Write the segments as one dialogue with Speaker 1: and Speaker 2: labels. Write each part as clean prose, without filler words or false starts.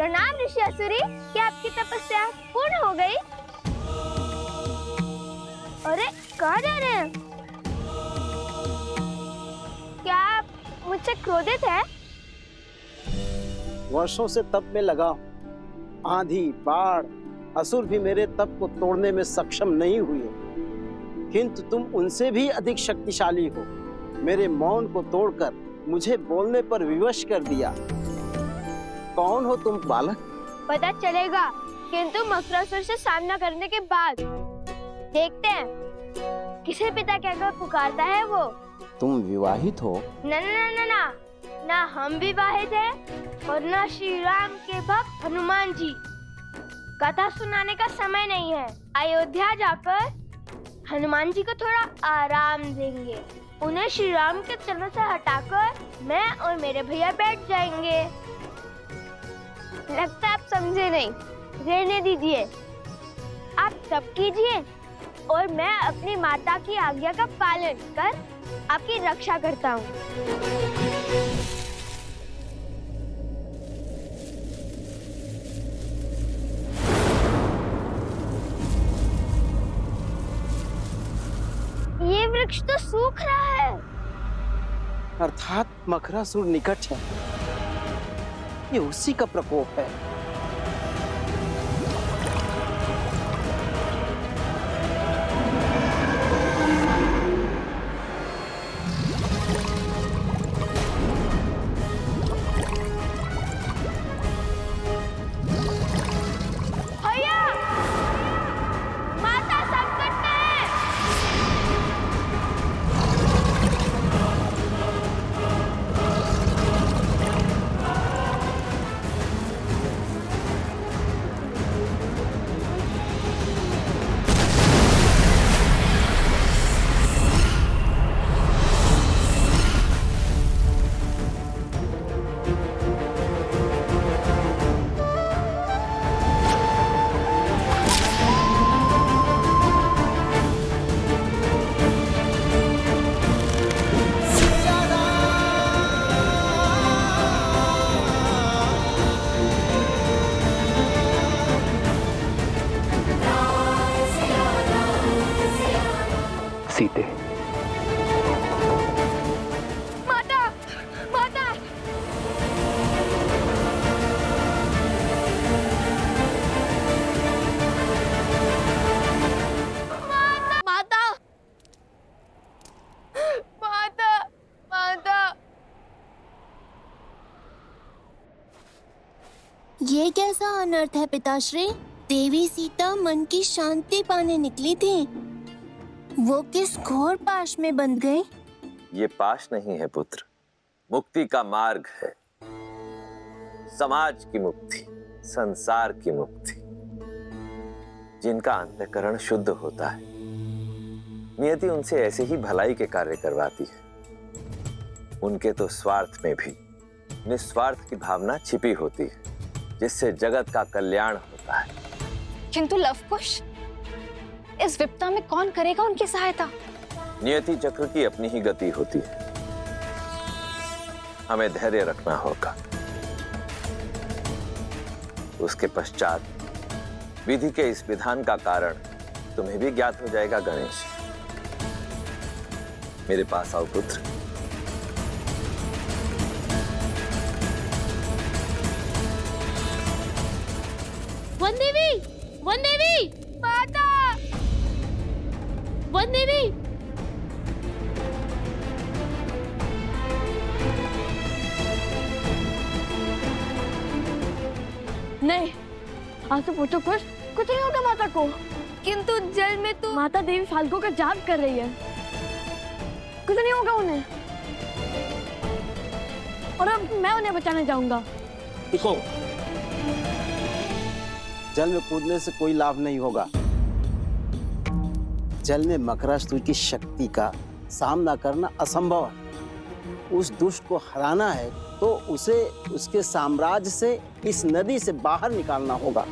Speaker 1: प्रणाम ऋषि असुरी, क्या आपकी तपस्या पूर्ण हो गई? अरे कहाँ जा रहे हैं? क्या आप मुझसे क्रोधित हैं?
Speaker 2: वर्षों से तप में लगा हूं। आंधी, बाढ़, असुर भी मेरे तप को तोड़ने में सक्षम नहीं हुए, किंतु तुम उनसे भी अधिक शक्तिशाली हो। मेरे मौन को तोड़कर मुझे बोलने पर विवश कर दिया। कौन हो तुम बालक?
Speaker 1: पता चलेगा, किंतु मकरासुर से सामना करने के बाद देखते हैं किसे पिता कहकर पुकारता है वो।
Speaker 2: तुम विवाहित हो?
Speaker 1: ना ना ना ना ना, हम विवाहित हैं और ना श्री राम के भक्त हनुमान जी। कथा सुनाने का समय नहीं है। अयोध्या जाकर हनुमान जी को थोड़ा आराम देंगे। उन्हें श्री राम के चरणों से हटाकर मैं और मेरे भैया बैठ जाएंगे। लगता है आप समझे नहीं, रहने दीजिए। आप तप कीजिए और मैं अपनी माता की आज्ञा का पालन कर आपकी रक्षा करता हूँ। ये वृक्ष तो सूख रहा है।
Speaker 2: अर्थात मकरासुर निकट है। ये उसी का प्रकोप है।
Speaker 1: भैया, माता संकट में है।
Speaker 3: सीते,
Speaker 1: माता, माता, माता, माता, माता।
Speaker 4: ये कैसा अनर्थ है पिताश्री? देवी सीता मन की शांति पाने निकली थी, वो किस घोर पाश में बंध गई?
Speaker 5: ये पाश नहीं है पुत्र, मुक्ति का मार्ग है। समाज की मुक्ति, संसार की मुक्ति। जिनका अंतःकरण शुद्ध होता है, नियति उनसे ऐसे ही भलाई के कार्य करवाती है। उनके तो स्वार्थ में भी निस्वार्थ की भावना छिपी होती है, जिससे जगत का कल्याण होता है।
Speaker 6: किंतु लवकुश, इस विपदा में कौन करेगा उनकी सहायता?
Speaker 5: नियति चक्र की अपनी ही गति होती है। हमें धैर्य रखना होगा। उसके पश्चात विधि के इस विधान का कारण तुम्हें भी ज्ञात हो जाएगा। गणेश, मेरे पास आओ पुत्र।
Speaker 1: वन देवी, वन देवी, माता, वन देवी। नहीं, आज तो पूछो कुछ नहीं होगा माता को। किंतु जल में तो माता देवी फाल्गु का जाप कर रही है, कुछ नहीं होगा उन्हें। और अब मैं उन्हें बचाने जाऊंगा।
Speaker 2: देखो, जल में कूदने से कोई लाभ नहीं होगा। जल में मकरासुर की शक्ति का सामना करना असंभव है। उस दुष्ट को हराना है तो उसे उसके साम्राज्य से, इस नदी से बाहर निकालना होगा।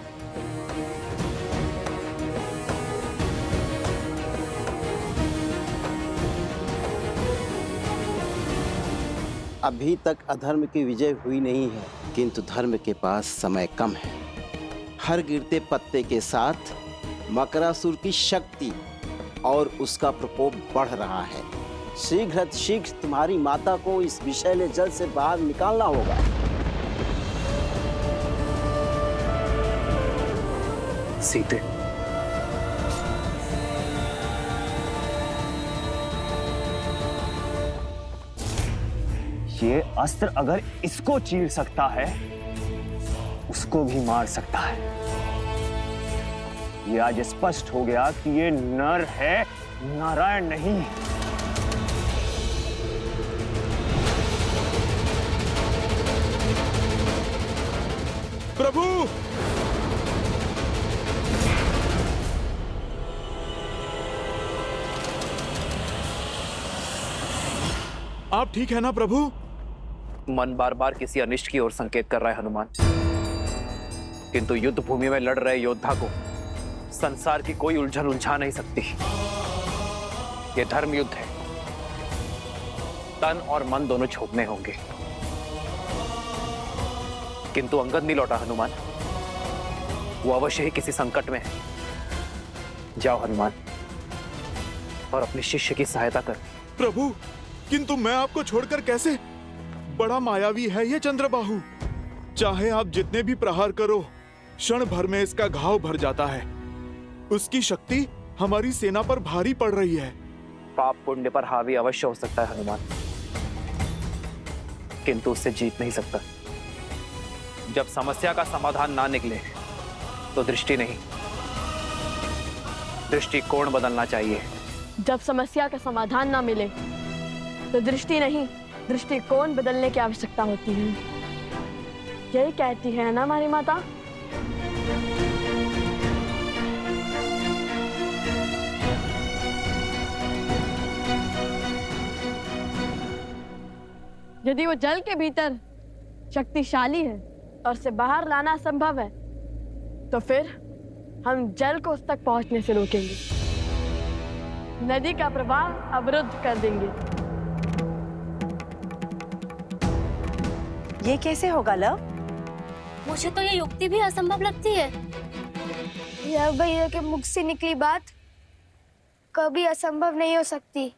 Speaker 2: अभी तक अधर्म की विजय हुई नहीं है, किंतु धर्म के पास समय कम है। हर गिरते पत्ते के साथ मकरासुर की शक्ति और उसका प्रकोप बढ़ रहा है। शीघ्र तुम्हारी माता को इस विषैले जल से बाहर निकालना होगा।
Speaker 3: सीते, ये अस्त्र अगर इसको चीर सकता है, उसको भी मार सकता है। ये आज स्पष्ट हो गया कि ये नर है, नारायण नहीं।
Speaker 7: प्रभु, आप ठीक है ना प्रभु?
Speaker 3: मन बार बार किसी अनिष्ट की ओर संकेत कर रहा है हनुमान, किंतु युद्ध भूमि में लड़ रहे योद्धा को संसार की कोई उलझन उलझा नहीं सकती। यह धर्म युद्ध है, तन और मन दोनों छोड़ने होंगे। किंतु अंगद नहीं लौटा हनुमान, वो अवश्य ही किसी संकट में है। जाओ हनुमान और अपने शिष्य की सहायता कर।
Speaker 7: प्रभु, किंतु मैं आपको छोड़कर कैसे? बड़ा मायावी है ये चंद्रबाहु। चाहे आप जितने भी प्रहार करो, क्षण भर में इसका घाव भर जाता है। उसकी शक्ति हमारी सेना पर भारी पड़ रही है।
Speaker 3: पाप पुण्य पर हावी अवश्य हो सकता है हनुमान, किंतु उससे जीत नहीं सकता। जब समस्या का समाधान ना निकले तो दृष्टि नहीं, दृष्टिकोण बदलना चाहिए।
Speaker 8: जब समस्या का समाधान ना मिले तो दृष्टि नहीं, दृष्टिकोण बदलने की आवश्यकता होती है। यही कहती है ना हमारी माता। यदि वो जल के भीतर शक्तिशाली है और उसे बाहर लाना असंभव है, तो फिर हम जल को उस तक पहुंचने से रोकेंगे, नदी का प्रवाह अवरुद्ध कर देंगे।
Speaker 9: ये कैसे होगा लव?
Speaker 4: मुझे तो ये युक्ति भी असंभव लगती है।
Speaker 1: यह भैया के मुख से निकली बात कभी असंभव नहीं हो सकती।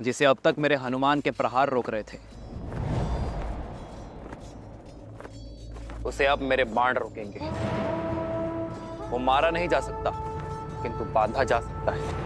Speaker 3: जिसे अब तक मेरे हनुमान के प्रहार रोक रहे थे, उसे अब मेरे बाण रोकेंगे। वो मारा नहीं जा सकता, किंतु बांधा जा सकता है।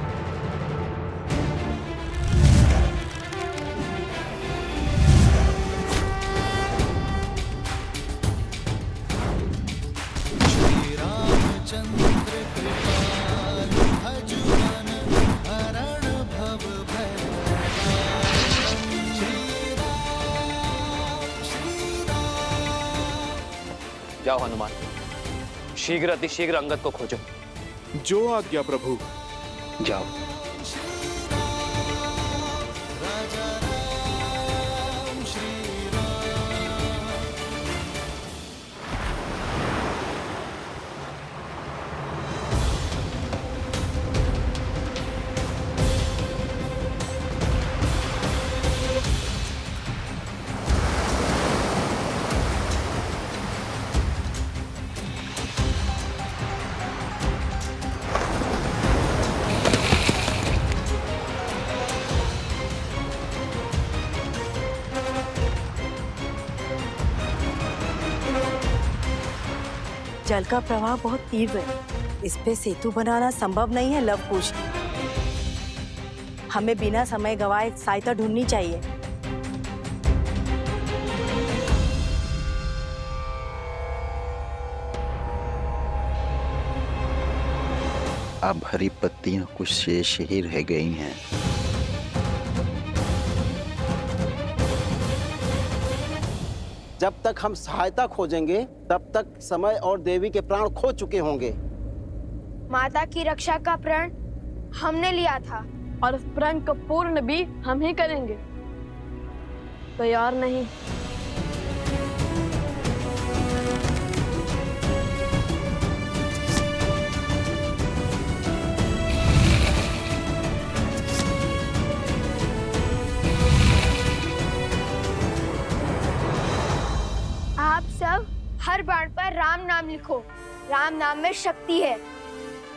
Speaker 3: जाओ हनुमान, शीघ्र अतिशीघ्र अंगद को खोजो।
Speaker 7: जो आज्ञा प्रभु।
Speaker 3: जाओ।
Speaker 9: जल का प्रवाह बहुत तीव्र है, इस पे सेतु बनाना संभव नहीं है लवकुश। हमें बिना समय गवाए सहायता ढूंढनी चाहिए।
Speaker 10: अब हरी पत्तियां कुछ शेष ही रह गई हैं।
Speaker 2: जब तक हम सहायता खोजेंगे तब तक समय और देवी के प्राण खो चुके होंगे।
Speaker 1: माता की रक्षा का प्रण हमने लिया था
Speaker 8: और उस प्रण को पूर्ण भी हम ही करेंगे, कोई और नहीं।
Speaker 1: आप सब हर बाण पर राम नाम लिखो। राम नाम में शक्ति है,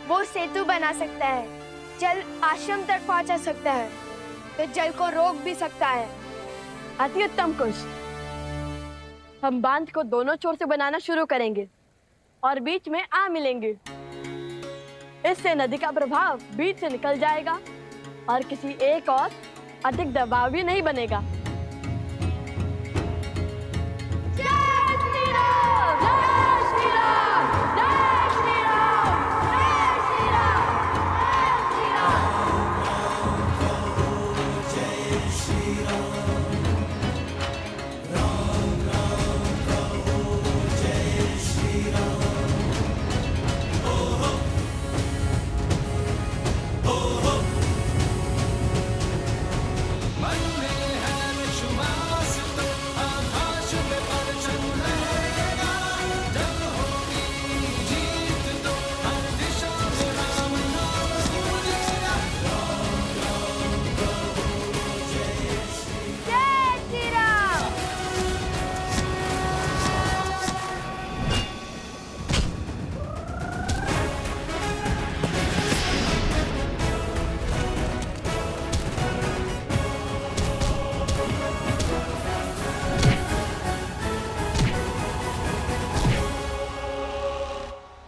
Speaker 1: वो सेतु बना सकता है, जल आश्रम तक पहुंचा सकता है, तो जल को रोक भी सकता है।
Speaker 8: अति उत्तम कुश, हम बांध को दोनों छोर से बनाना शुरू करेंगे और बीच में आ मिलेंगे। इससे नदी का प्रभाव बीच से निकल जाएगा और किसी एक और अधिक दबाव भी नहीं बनेगा।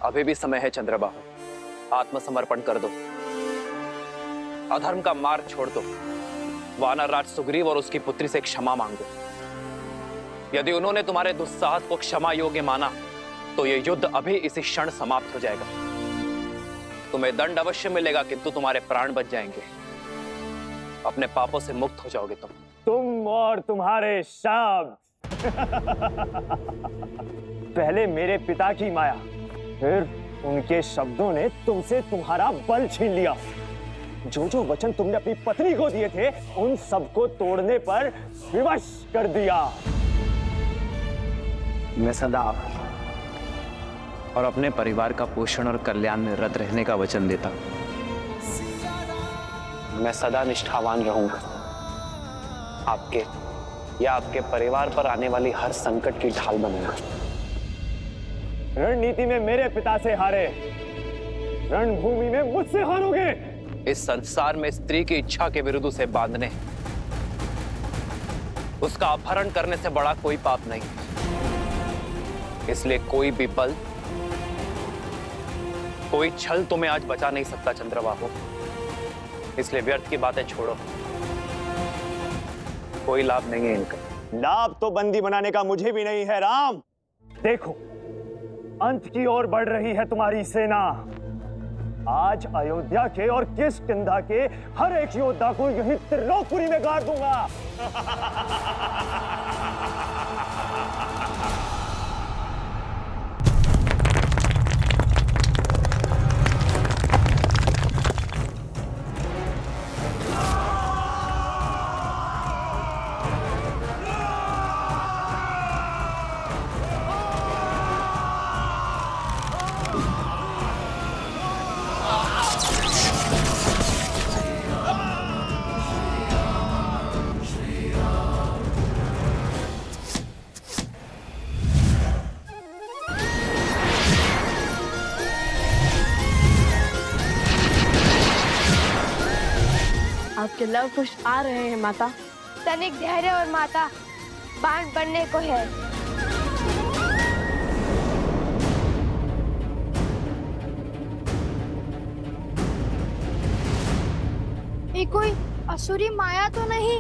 Speaker 3: अभी भी समय है चंद्रबाहु, आत्मसमर्पण कर दो, अधर्म का मार्ग छोड़ दो, वानर राज सुग्रीव और उसकी पुत्री से क्षमा मांगो। यदि उन्होंने तुम्हारे दुस्साहस को क्षमा योग्य माना तो ये युद्ध अभी इसी क्षण समाप्त हो जाएगा। तुम्हें दंड अवश्य मिलेगा, किंतु तुम्हारे प्राण बच जाएंगे, अपने पापों से मुक्त हो जाओगे
Speaker 11: तुम और तुम्हारे शब्द। पहले मेरे पिता की माया, फिर उनके शब्दों ने तुमसे तुम्हारा बल छीन लिया। जो जो वचन तुमने अपनी पत्नी को दिए थे उन सबको तोड़ने पर विवश कर दिया।
Speaker 3: मैं सदा और अपने परिवार का पोषण और कल्याण में रत रहने का वचन देता हूं। मैं सदा निष्ठावान रहूंगा, आपके या आपके परिवार पर आने वाली हर संकट की ढाल बनूंगा।
Speaker 11: रणनीति में मेरे पिता से हारे, रणभूमि में मुझसे हारोगे।
Speaker 3: इस संसार में स्त्री की इच्छा के विरुद्ध उसे बांधने, उसका अपहरण करने से बड़ा कोई पाप नहीं। इसलिए कोई भी बल, कोई छल तुम्हें आज बचा नहीं सकता चंद्रबाहु। इसलिए व्यर्थ की बातें छोड़ो, कोई लाभ नहीं है इनका।
Speaker 11: लाभ तो बंदी बनाने का मुझे भी नहीं है राम। देखो, अंत की ओर बढ़ रही है तुम्हारी सेना। आज अयोध्या के और किष्किंधा के हर एक योद्धा को यही त्रिलोकपुरी में गाड़ दूंगा।
Speaker 8: आपके लव कुश आ रहे हैं माता।
Speaker 1: तनिक धैर्य और माता, बाण बनने को है। ये कोई असुरी माया तो नहीं?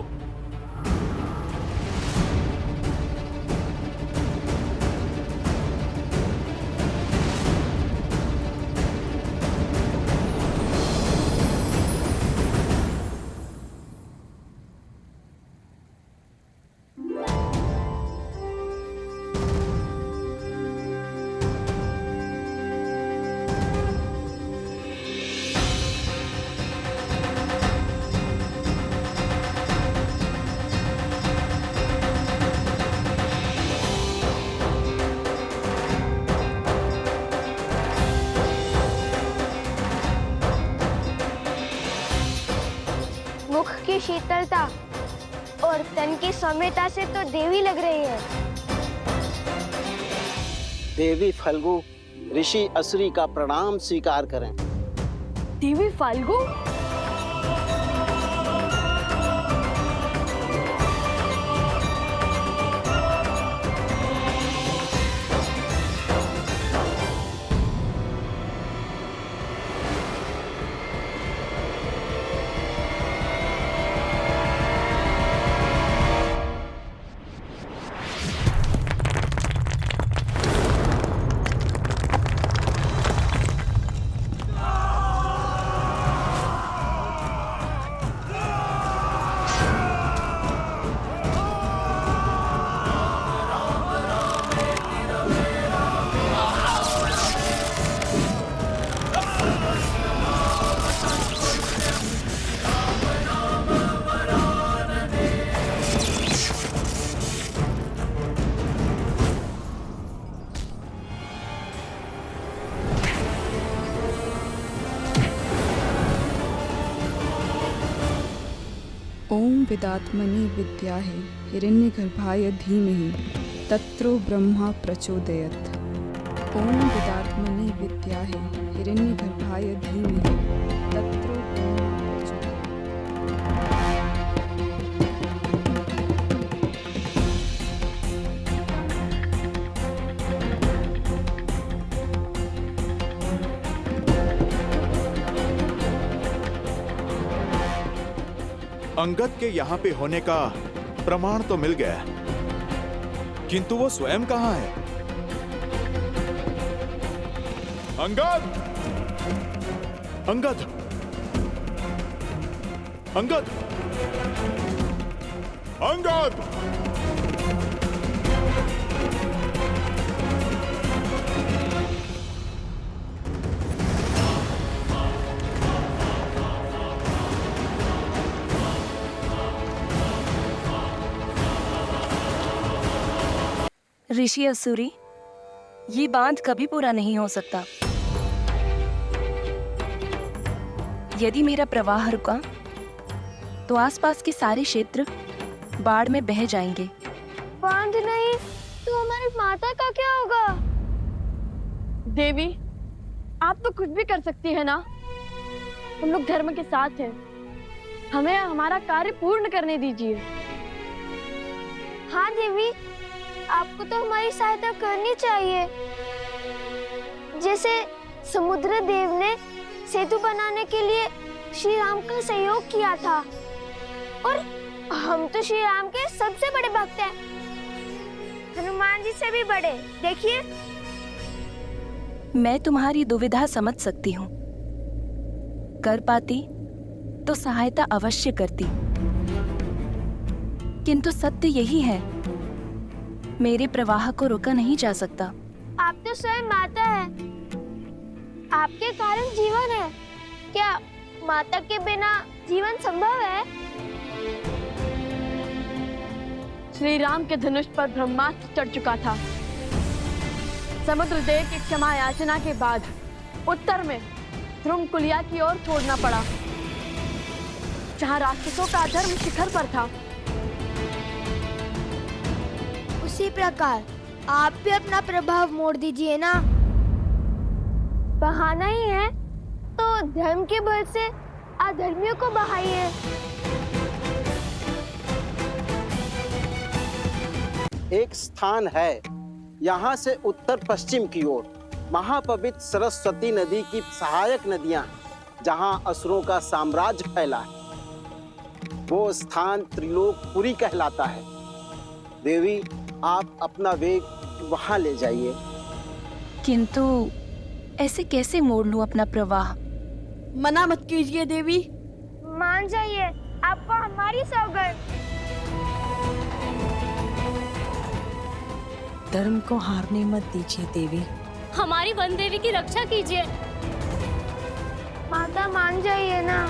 Speaker 1: की शीतलता और तन की सौम्यता से तो देवी लग रही है।
Speaker 2: देवी फल्गु, ऋषि असुरी का प्रणाम स्वीकार करें।
Speaker 8: देवी फाल्गु?
Speaker 12: ओम विदात्मनि विद्याहे हिरण्यगर्भाय धीमहि तत्रो ब्रह्मा प्रचोदयत्। ओम विदात्मनि विद्याहे हिरण्यगर्भाय धीमहि तत्रो ब्रह्मा प्रचोदयत्।
Speaker 7: अंगद के यहाँ पे होने का प्रमाण तो मिल गया, किंतु वो स्वयं कहाँ है? अंगद! अंगद! अंगद! अंगद!
Speaker 13: ऋषि असुरी, ये बांध कभी पूरा नहीं हो सकता। यदि मेरा प्रवाह रुका तो आसपास के सारे क्षेत्र बाढ़ में बह जाएंगे।
Speaker 1: बांध नहीं तो हमारी माता का क्या होगा?
Speaker 8: देवी, आप तो कुछ भी कर सकती है ना। हम लोग धर्म के साथ हैं। हमें हमारा कार्य पूर्ण करने दीजिए।
Speaker 1: हाँ देवी, आपको तो हमारी सहायता करनी चाहिए। जैसे समुद्र देव ने सेतु बनाने के लिए श्री राम का सहयोग किया था, और हम तो श्री राम के सबसे बड़े भक्त हैं, हनुमान जी से भी बड़े। देखिए,
Speaker 13: मैं तुम्हारी दुविधा समझ सकती हूँ। कर पाती तो सहायता अवश्य करती, किंतु सत्य यही है, मेरे प्रवाह को रोका नहीं जा सकता।
Speaker 1: आप तो स्वयं माता है, आपके कारण जीवन है। क्या माता के बिना जीवन संभव है?
Speaker 8: श्री राम के धनुष पर ब्रह्मास्त्र चढ़ चुका था। समुद्र देव की क्षमा याचना के बाद उत्तर में ध्रुमकुलिया की ओर छोड़ना पड़ा, जहाँ राक्षसों का अधर्म शिखर पर था।
Speaker 1: उसी प्रकार आप भी अपना प्रभाव मोड़ दीजिए ना। बहाना ही है तो धर्म के बल से अधर्मियों को बहाइए।
Speaker 2: एक स्थान है, यहाँ से उत्तर पश्चिम की ओर महापवित्र सरस्वती नदी की सहायक नदियां, जहाँ असुरों का साम्राज्य फैला है। वो स्थान त्रिलोकपुरी कहलाता है। देवी, आप अपना वेग वहां ले जाइए।
Speaker 13: किंतु ऐसे कैसे मोड़ लूं अपना प्रवाह?
Speaker 8: मना मत कीजिए देवी।
Speaker 1: मान जाइए, आपको हमारी सौगंध।
Speaker 9: धर्म को हारने मत दीजिए देवी।
Speaker 14: हमारी वन देवी की रक्षा कीजिए।
Speaker 1: माता, मान जाइए ना।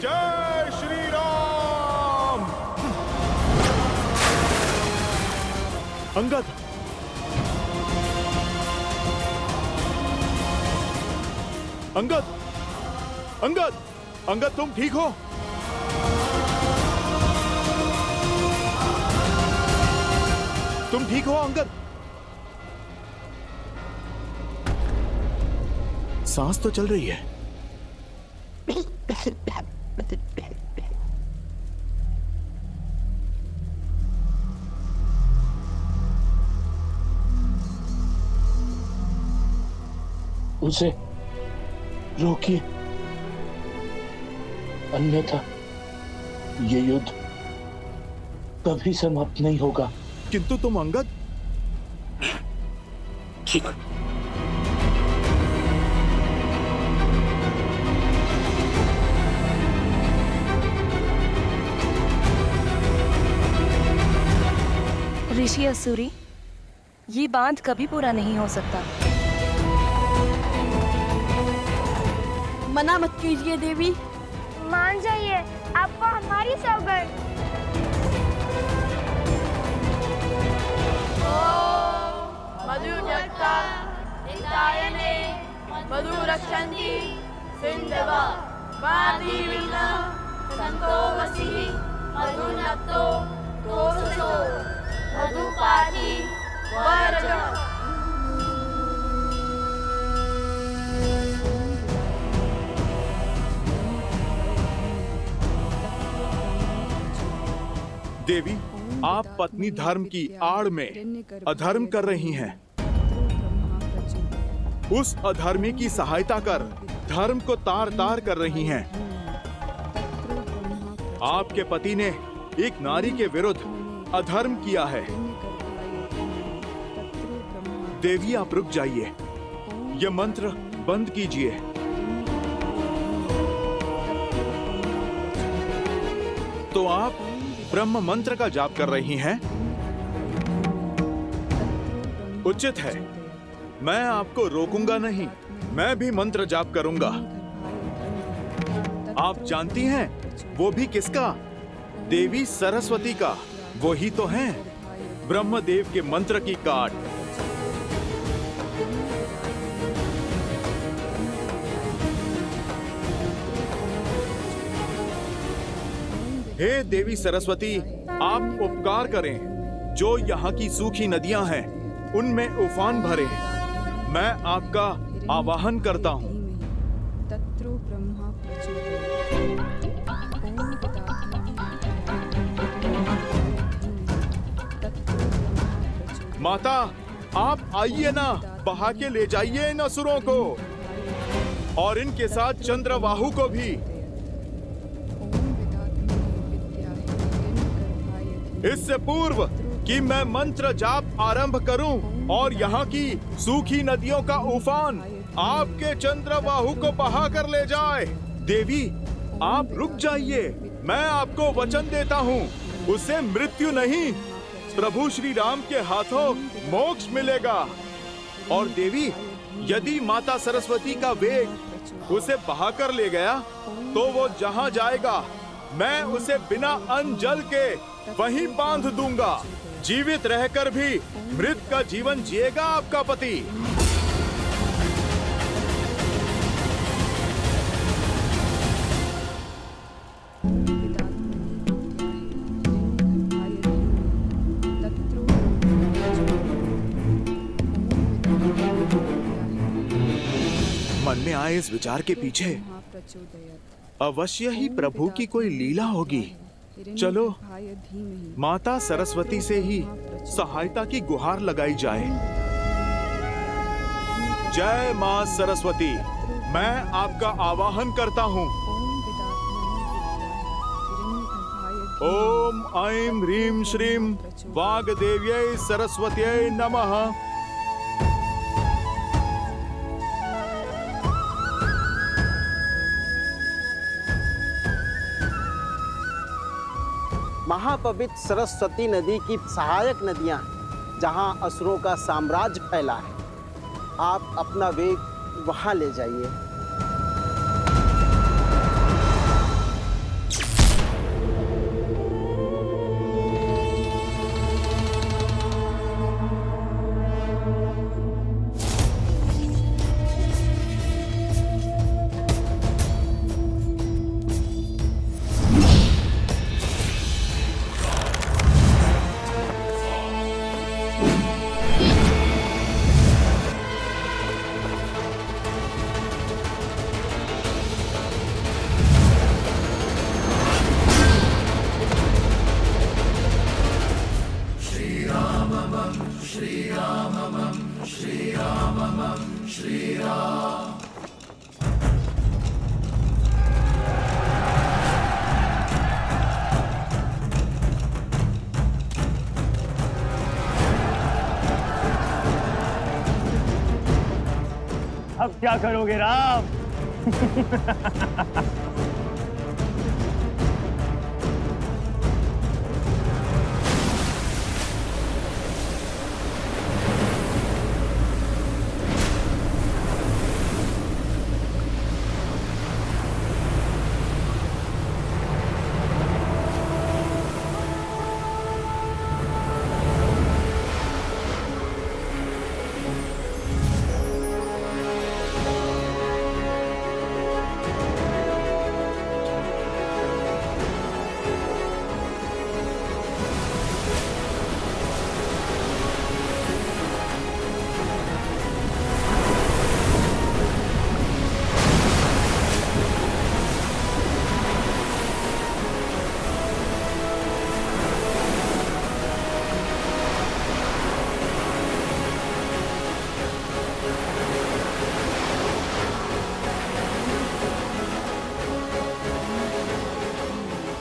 Speaker 7: जय श्री राम। अंगद, अंगद, अंगद, अंगद, तुम ठीक हो? तुम ठीक हो अंगद? सांस तो चल रही है।
Speaker 15: उसे रोकिए, अन्यथा ये युद्ध कभी समाप्त नहीं होगा।
Speaker 7: किंतु तुम अंगद?
Speaker 15: ठीक।
Speaker 13: ऋषि असुरी, ये बांध कभी पूरा नहीं हो सकता।
Speaker 8: मना मत कीजिए देवी।
Speaker 1: मान जाइए, आपको हमारी सौगंध।
Speaker 8: मधुजक्ता हितायने मधु रक्षन्ति सिन्धवा वादी विना संतो वसी मधुनक्तो तोसो मधुपाती वरज।
Speaker 7: देवी, आप पत्नी धर्म की आड़ में अधर्म कर रही हैं। उस अधर्मी की सहायता कर धर्म को तार तार कर रही हैं। आपके पति ने एक नारी के विरुद्ध अधर्म किया है। देवी, आप रुक जाइए, यह मंत्र बंद कीजिए। तो आप ब्रह्म मंत्र का जाप कर रही हैं? उचित है, मैं आपको रोकूंगा नहीं, मैं भी मंत्र जाप करूंगा। आप जानती हैं वो भी किसका? देवी सरस्वती का। वो ही तो हैं ब्रह्मदेव के मंत्र की काट। हे देवी सरस्वती, आप उपकार करें, जो यहाँ की सूखी नदियां हैं उनमें उफान भरे। मैं आपका आवाहन करता हूँ। माता, आप आइए ना, बहा के ले जाइए इन असुरों को और इनके साथ चंद्रबाहु को भी। इससे पूर्व कि मैं मंत्र जाप आरंभ करूं और यहाँ की सूखी नदियों का उफान आपके चंद्रबाहु को बहा कर ले जाए। देवी, आप रुक जाइए, मैं आपको वचन देता हूँ, उसे मृत्यु नहीं, प्रभु श्री राम के हाथों मोक्ष मिलेगा। और देवी, यदि माता सरस्वती का वेग उसे बहाकर ले गया तो वो जहाँ जाएगा मैं उसे बिना अन्न जल के वहीं बांध दूंगा। जीवित रहकर भी मृत का जीवन जिएगा आपका पति। मन में आए इस विचार के पीछे अवश्य ही प्रभु की कोई लीला होगी। चलो माता सरस्वती से ही सहायता की गुहार लगाई जाए। जय मां सरस्वती, मैं आपका आवाहन करता हूँ। ओम ऐं ह्रीं श्रीं वाग्देव्यै सरस्वत्यै नमः।
Speaker 2: महापवित्र सरस्वती नदी की सहायक नदियां हैं, जहां असुरों का साम्राज्य फैला है। आप अपना वेग वहां ले जाइए।
Speaker 11: अब क्या करोगे राम?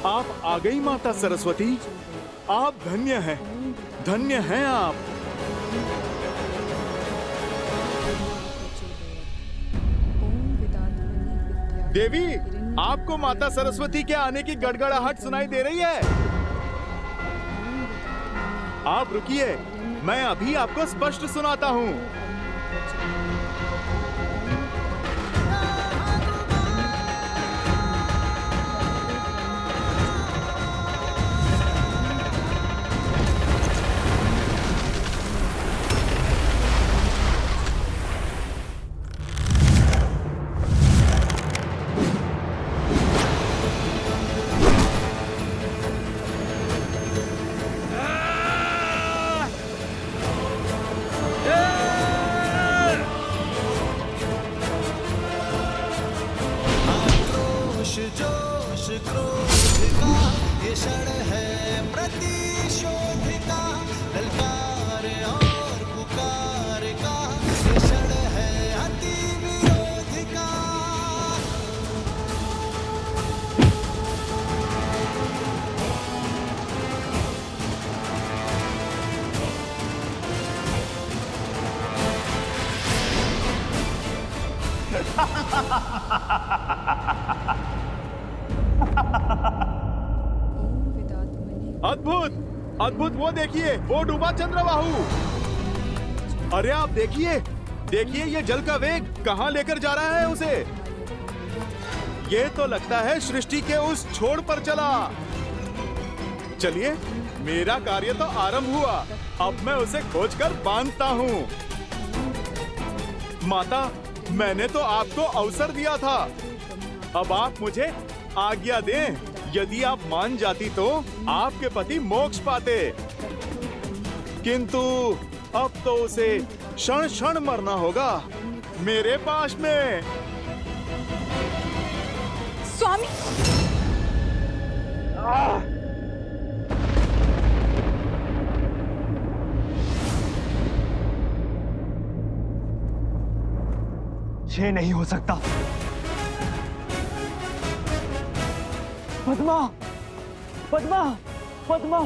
Speaker 7: आप आ गई माता सरस्वती। आप धन्य हैं, धन्य हैं आप। देवी, आपको माता सरस्वती के आने की गड़गड़ाहट सुनाई दे रही है? आप रुकिए, मैं अभी आपको स्पष्ट सुनाता हूँ। अद्भुत, अद्भुत, वो देखिए, वो डूबा चंद्रबाहु। अरे आप देखिए, देखिए ये जल का वेग कहाँ लेकर जा रहा है उसे। ये तो लगता है सृष्टि के उस छोर पर चला। चलिए, मेरा कार्य तो आरंभ हुआ। अब मैं उसे खोजकर बांधता हूँ। माता, मैंने तो आपको अवसर दिया था। अब आप मुझे आज्ञा दें। यदि आप मान जाती तो आपके पति मोक्ष पाते, किंतु अब तो उसे क्षण क्षण मरना होगा मेरे पास में।
Speaker 6: स्वामी,
Speaker 11: ये नहीं हो सकता। पद्मा, पद्मा, पद्मा।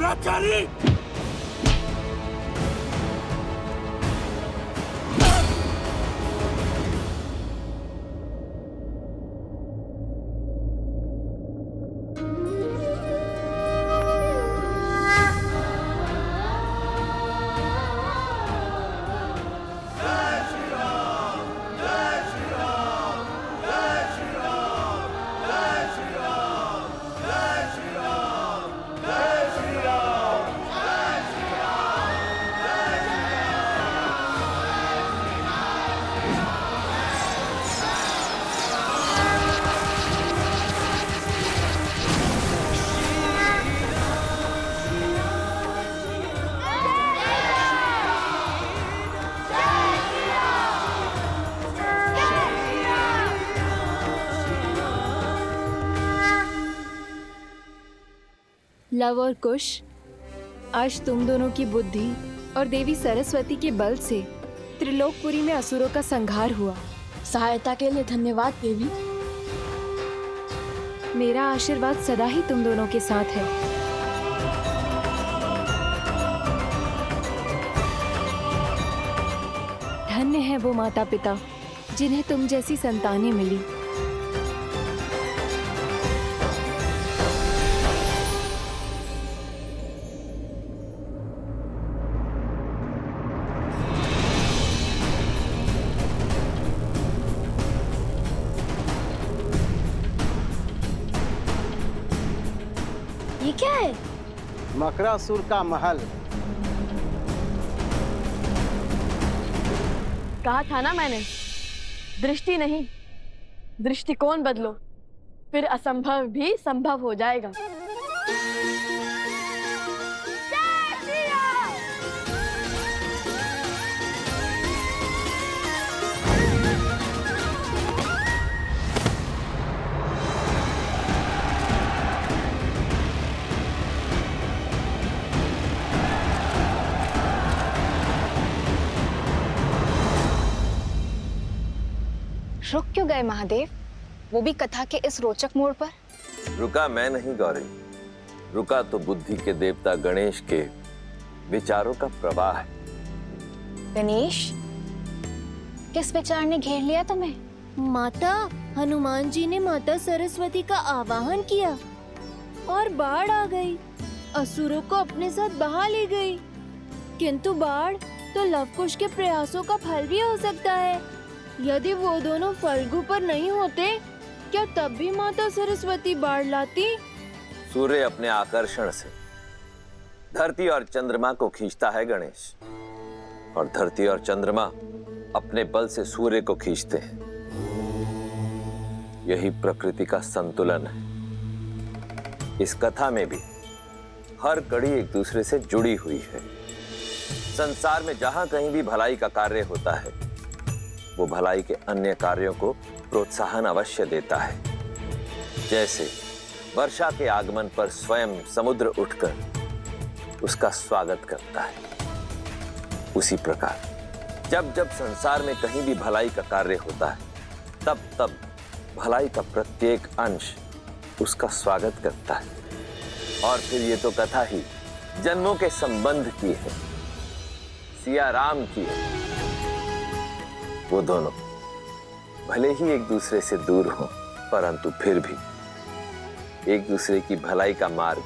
Speaker 15: दुराचारी!
Speaker 16: लव और कुश, आज तुम दोनों की बुद्धि और देवी सरस्वती के बल से त्रिलोकपुरी में असुरों का संहार हुआ।
Speaker 8: सहायता के लिए धन्यवाद देवी।
Speaker 16: मेरा आशीर्वाद सदा ही तुम दोनों के साथ है। धन्य है वो माता पिता जिन्हें तुम जैसी संतानें मिली।
Speaker 1: ये क्या है?
Speaker 2: मकरासुर का महल।
Speaker 8: कहा था ना मैंने, दृष्टि नहीं दृष्टिकोण बदलो, फिर असंभव भी संभव हो जाएगा।
Speaker 6: रुक क्यों गए महादेव, वो भी कथा के इस रोचक मोड़ पर?
Speaker 5: रुका मैं नहीं गौरी, रुका तो बुद्धि के देवता गणेश के विचारों का प्रवाह है।
Speaker 6: गणेश, किस विचार ने घेर लिया तुम्हें?
Speaker 4: माता, हनुमान जी ने माता सरस्वती का आवाहन किया और बाढ़ आ गई, असुरों को अपने साथ बहा ले गई। किंतु बाढ़ तो लवकुश के प्रयासों का फल भी हो सकता है। यदि वो दोनों फल्गु पर नहीं होते, क्या तब भी माता सरस्वती बाढ़ लाती?
Speaker 5: सूर्य अपने आकर्षण से धरती और चंद्रमा को खींचता है गणेश, और धरती और चंद्रमा अपने बल से सूर्य को खींचते हैं। यही प्रकृति का संतुलन है। इस कथा में भी हर कड़ी एक दूसरे से जुड़ी हुई है। संसार में जहां कहीं भी भलाई का कार्य होता है, वो भलाई के अन्य कार्यों को प्रोत्साहन अवश्य देता है। जैसे वर्षा के आगमन पर स्वयं समुद्र उठकर उसका स्वागत करता है, उसी प्रकार जब जब संसार में कहीं भी भलाई का कार्य होता है, तब तब भलाई का प्रत्येक अंश उसका स्वागत करता है। और फिर ये तो कथा ही जन्मों के संबंध की है, सिया राम की है। वो दोनों भले ही एक दूसरे से दूर हों, परंतु फिर भी एक दूसरे की भलाई का मार्ग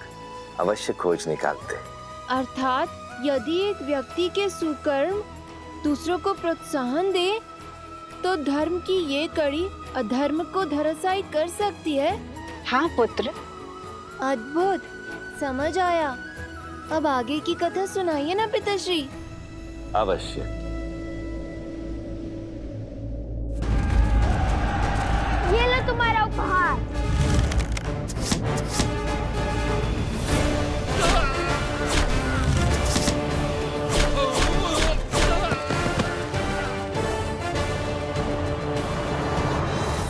Speaker 5: अवश्य खोज निकालते हैं।
Speaker 4: अर्थात यदि एक व्यक्ति के सुकर्म दूसरों को प्रोत्साहन दे, तो धर्म की ये कड़ी अधर्म को धराशायी कर सकती है।
Speaker 6: हाँ पुत्र।
Speaker 4: अद्भुत, समझ आया। अब आगे की कथा सुनाइए ना पिताश्री।
Speaker 5: अवश्य।
Speaker 1: ये लो तुम्हारा उपहार।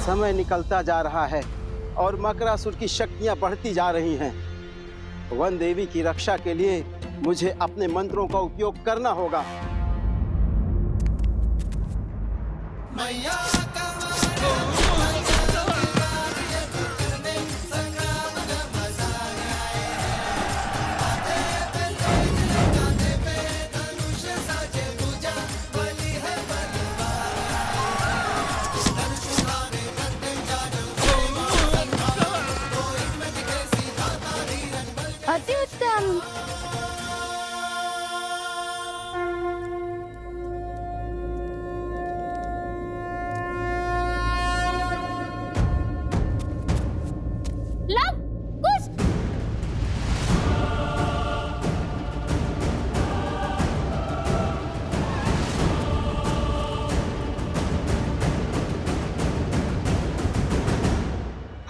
Speaker 2: समय निकलता जा रहा है और मकरासुर की शक्तियां बढ़ती जा रही हैं। वन देवी की रक्षा के लिए मुझे अपने मंत्रों का उपयोग करना होगा।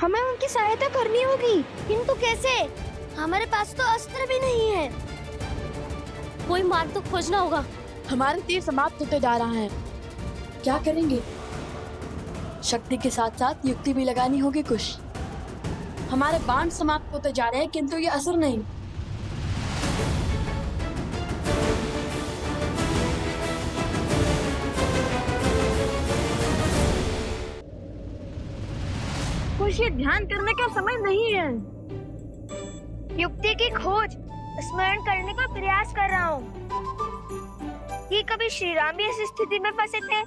Speaker 1: हमें उनकी सहायता करनी होगी, किंतु कैसे? हमारे पास तो अस्त्र भी नहीं है।
Speaker 14: कोई मार्ग तो खोजना होगा।
Speaker 8: हमारे तीर समाप्त होते जा रहा है, क्या करेंगे? शक्ति के साथ साथ युक्ति भी लगानी होगी कुछ। हमारे बाण समाप्त होते जा रहे हैं, किंतु ये असर नहीं। कुछ ये ध्यान करने का समय नहीं है।
Speaker 1: युक्ति की खोज स्मरण करने का प्रयास कर रहा हूँ। कि कभी श्री राम भी इस स्थिति में फंसे थे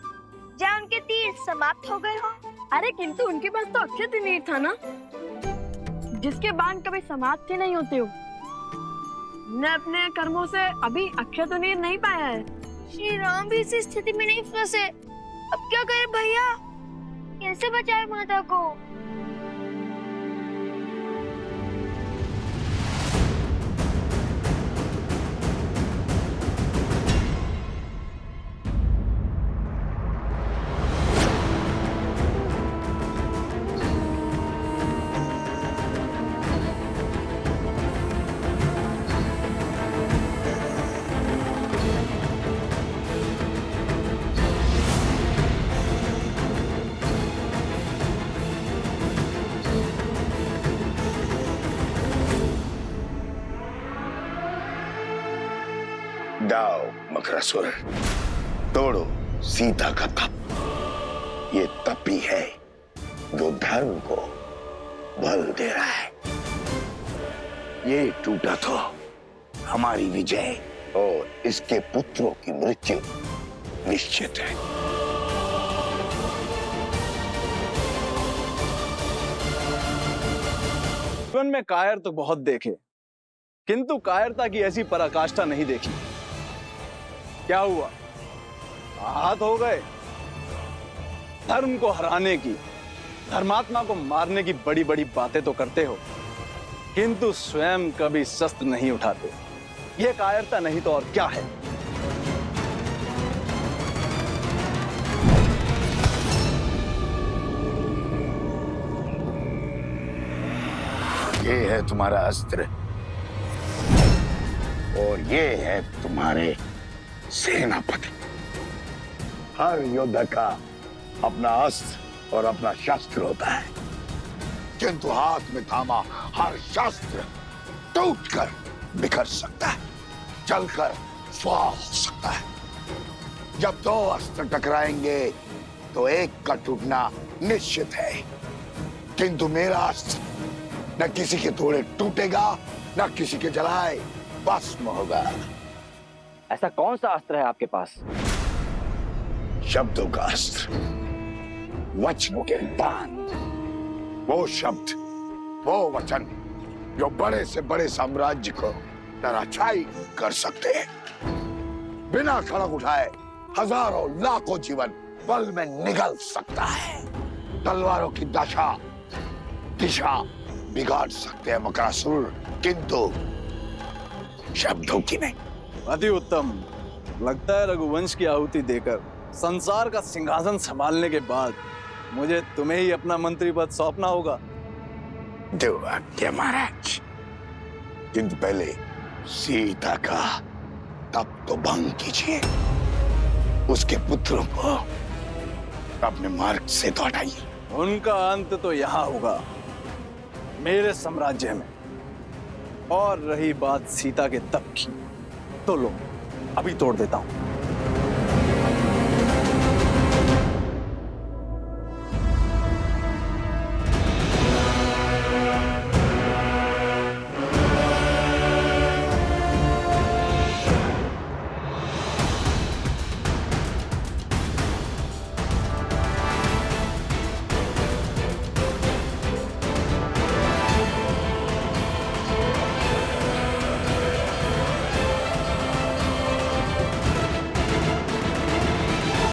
Speaker 1: जहाँ उनके तीर समाप्त हो गए हो।
Speaker 8: अरे किंतु उनके पास तो अक्षय तीर था ना, जिसके बाण कभी समाप्त ही नहीं होते हो। मैं अपने कर्मों से अभी अक्षय तीर नहीं पाया है।
Speaker 1: श्री राम भी इस स्थिति में नहीं फंसे, अब क्या करें भैया? कैसे बचाए माता को?
Speaker 17: दाओ मकरासुर, तोड़ो सीता का तप। ये तप ही है जो धर्म को बल दे रहा है। ये टूटा तो हमारी विजय और इसके पुत्रों की मृत्यु निश्चित है।
Speaker 18: जीवन में कायर तो बहुत देखे, किंतु कायरता की ऐसी पराकाष्ठा नहीं देखी। क्या हुआ? आहत हो गए? धर्म को हराने की, धर्मात्मा को मारने की बड़ी बड़ी बातें तो करते हो, किंतु स्वयं कभी शस्त्र नहीं उठाते। यह कायरता नहीं तो और क्या है?
Speaker 17: ये है तुम्हारा अस्त्र और ये है तुम्हारे सेनापति। हर योद्धा का अपना अस्त्र और अपना शस्त्र होता है, किंतु हाथ में थामा हर शस्त्र टूटकर बिखर सकता है, जलकर स्वाह हो सकता है। जब दो अस्त्र टकराएंगे तो एक का टूटना निश्चित है, किंतु मेरा अस्त्र न किसी के थोड़े टूटेगा, न किसी के जलाए भस्म होगा।
Speaker 3: ऐसा कौन सा अस्त्र है आपके पास?
Speaker 17: शब्दों का अस्त्र, वचनों के बाण। वो शब्द, वो वचन जो बड़े से बड़े साम्राज्य को धराशायी कर सकते हैं। बिना खड़ग उठाए हजारों लाखों जीवन पल में निगल सकता है। तलवारों की दिशा बिगाड़ सकते हैं मकरासुर, किंतु शब्दों की नहीं।
Speaker 18: अति उत्तम। लगता है रघुवंश की आहुति देकर संसार का सिंहासन संभालने के बाद मुझे तुम्हें ही अपना मंत्री पद सौंपना होगा।
Speaker 17: दो आज्ञा महाराज, किंतु पहले सीता का तप तो भंग कीजिए। उसके पुत्रों को अपने मार्ग से तो हटाइए।
Speaker 18: उनका अंत तो यहाँ होगा, मेरे साम्राज्य में। और रही बात सीता के तप की, तो लो अभी तोड़ देता हूं।